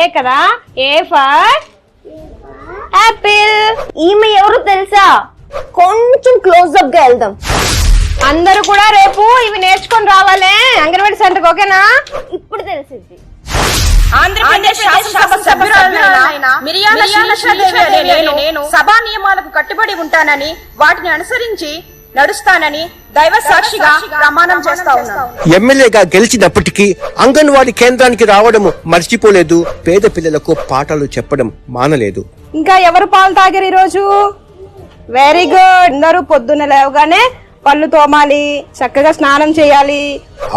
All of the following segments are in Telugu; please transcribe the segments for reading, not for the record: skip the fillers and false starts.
ఏ కదా, ఏ ఫర్ యాపిల్. ఈమె ఎవరు తెలుసా? కొంచెం క్లోజ్అప్ గా వెళ్దాం. అందరూ కూడా రేపు ఇవి నేర్చుకొని రావాలే అంగన్వాడీ సెంటర్. ఓకేనా? ఇప్పుడు తెలిసింది. ఆంధ్రప్రదేశ్ శాసనసభ సభ్యురాలైన మిరియాల శ్రీలక్ష్మీదేవి అనే నేను సభా నియమాలకు కట్టుబడి ఉంటానని, వాటిని అనుసరించి నడుస్తానని దైవ సాక్షిగా ప్రమాణం చేస్తా ఉన్నాను. ఎమ్మెల్యేగా గెలిచినప్పటికీ అంగన్వాడీ కేంద్రానికి రావడం మర్చిపోలేదు. పేద పిల్లలకు పాఠాలు చెప్పడం మానలేదు. ఇంకా ఎవరు పాలు తాగారు ఈరోజు? Very good. అందరూ పొద్దున్న లేవగానే పళ్ళు తోమాలి, చక్కగా స్నానం చేయాలి.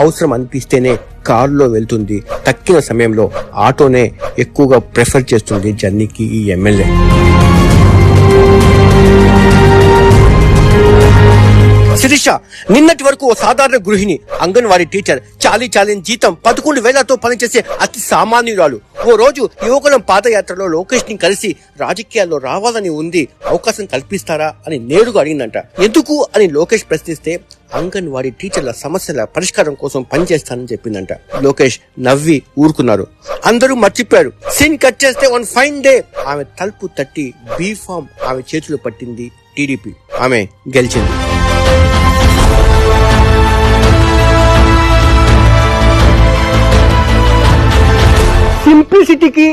అవసరం అనిపిస్తేనే కారులో వెళ్తుంది. తక్కిన సమయంలో ఆటోనే ఎక్కువగా ప్రిఫర్ చేస్తుంది జర్నీకి ఈ ఎమ్మెల్యే. శిరీష నిన్నటి వరకు ఓ సాధారణ గృహిణి, అంగన్వాడీ టీచర్. చాలీని జీతం 11,000తో పనిచేసే అతి సామాన్యురాలు. ఓ రోజు యువకులం పాదయాత్రలో లోకేష్ ని కలిసి రాజకీయాల్లో రావాలని ఉంది, అవకాశం కల్పిస్తారా అని నేరుగా అడిగిందంట. ఎందుకు అని లోకేష్ ప్రశ్నిస్తే అంగన్వాడీ టీచర్ల సమస్యల పరిష్కారం కోసం పనిచేస్తానని చెప్పిందంట. లోకేష్ నవ్వి ఊరుకున్నారు. అందరూ మర్చిపోయారు. సీన్ కట్ చేస్తే వన్ ఫైన్ డే ఆమె తలుపు తట్టి బీఫామ్ ఆమె చేతులు పట్టింది టీడీపీ. ఆమె గెలిచింది. సింప్లిసిటీకి